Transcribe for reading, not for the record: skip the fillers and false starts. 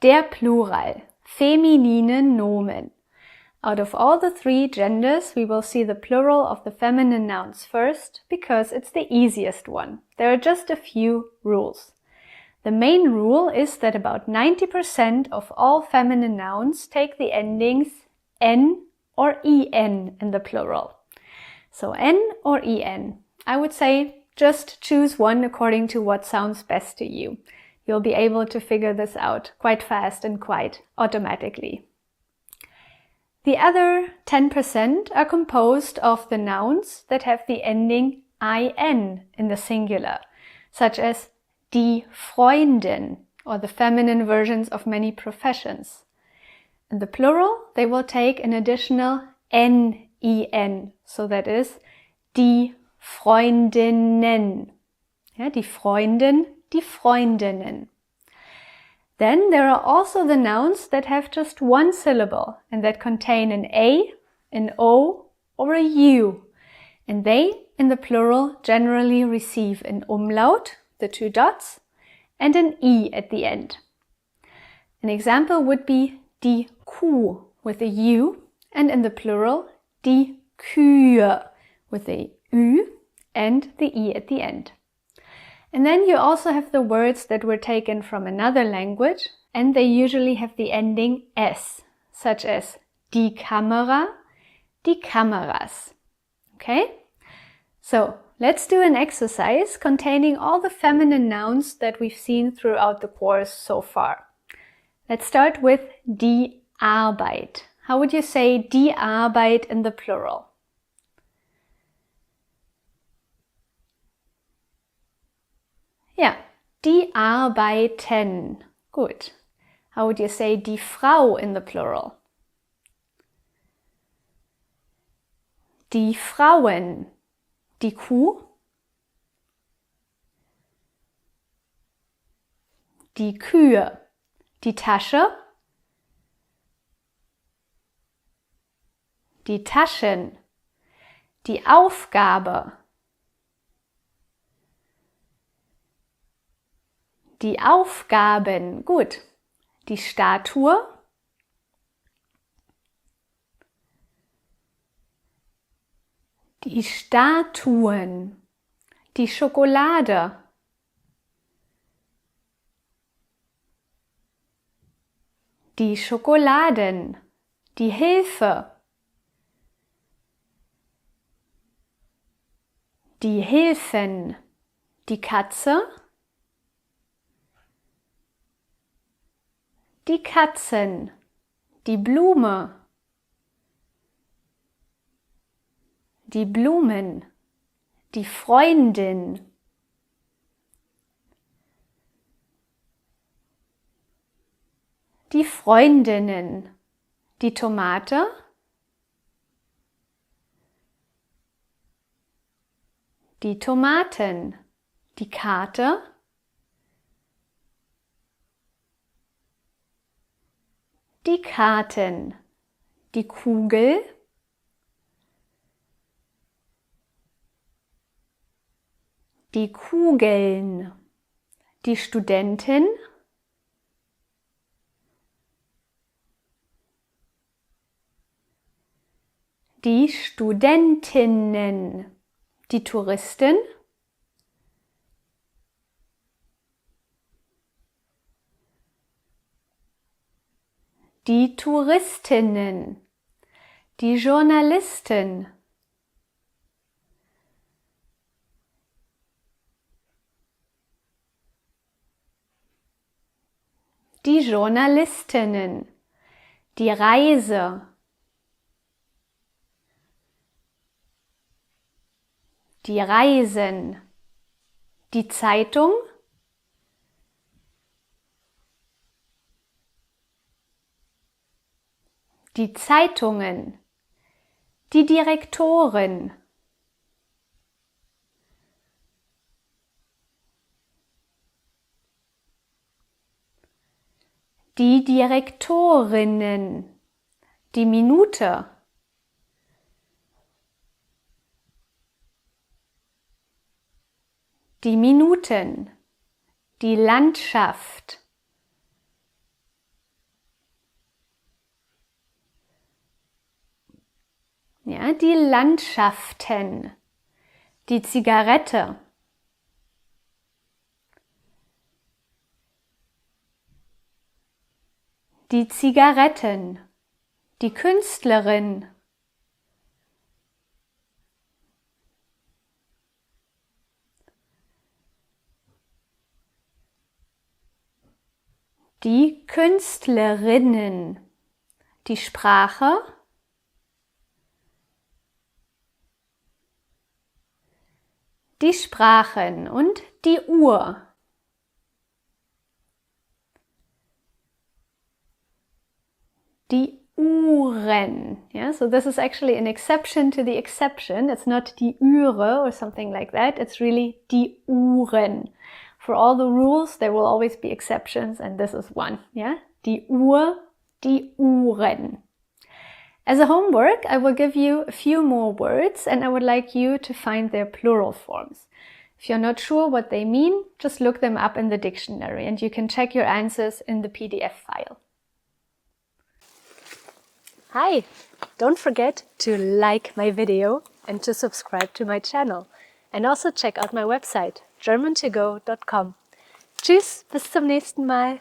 Der Plural, feminine Nomen. Out of all the three genders, we will see the plural of the feminine nouns first, because it's the easiest one. There are just a few rules. The main rule is that about 90% of all feminine nouns take the endings n or en in the plural. So n or en. I would say just choose one according to what sounds best to you. You'll be able to figure this out quite fast and quite automatically. The other 10% are composed of the nouns that have the ending in in the singular, such as die Freundin, or the feminine versions of many professions. In the plural, they will take an additional nen, so that is die Freundinnen. Ja, die Freundin, die Freundinnen. Then there are also the nouns that have just one syllable and that contain an A, an O, or a U. And they, in the plural, generally receive an umlaut, the two dots, and an I at the end. An example would be die Kuh with a U, and in the plural, die Kühe with a Ü and the I at the end. And then you also have the words that were taken from another language, and they usually have the ending S, such as die Kamera, die Kameras. Okay? So, let's do an exercise containing all the feminine nouns that we've seen throughout the course so far. Let's start with die Arbeit. How would you say die Arbeit in the plural? Ja, die Arbeiten. Good. How would you say die Frau in the plural? Die Frauen. Die Kuh. Die Kühe. Die Tasche. Die Taschen. Die Aufgabe. Die Aufgaben, gut. Die Statue. Die Statuen. Die Schokolade. Die Schokoladen. Die Hilfe. Die Hilfen. Die Katze. Die Katzen, die Blume, die Blumen, die Freundin, die Freundinnen, die Tomate, die Tomaten, die Karte, die Karten, die Kugel, die Kugeln, die Studentin, die Studentinnen, die Touristin, die Touristinnen, die Journalisten, die Journalistinnen, die Reise, die Reisen, die Zeitung, die Zeitungen, die Direktoren, die Direktorinnen, die Minute, die Minuten, die Landschaft, Ja, die Landschaften, die Zigarette, die Zigaretten, die Künstlerin, die Künstlerinnen, die Sprache, die Sprachen und die Uhr. Die Uhren. Yeah, so this is actually an exception to the exception. It's not die Uhr or something like that. It's really die Uhren. For all the rules, there will always be exceptions, and this is one. Yeah, die Uhr, die Uhren. As a homework, I will give you a few more words, and I would like you to find their plural forms. If you're not sure what they mean, just look them up in the dictionary, and you can check your answers in the PDF file. Hi! Don't forget to like my video and to subscribe to my channel. And also check out my website, GermanToGo.com. Tschüss, bis zum nächsten Mal!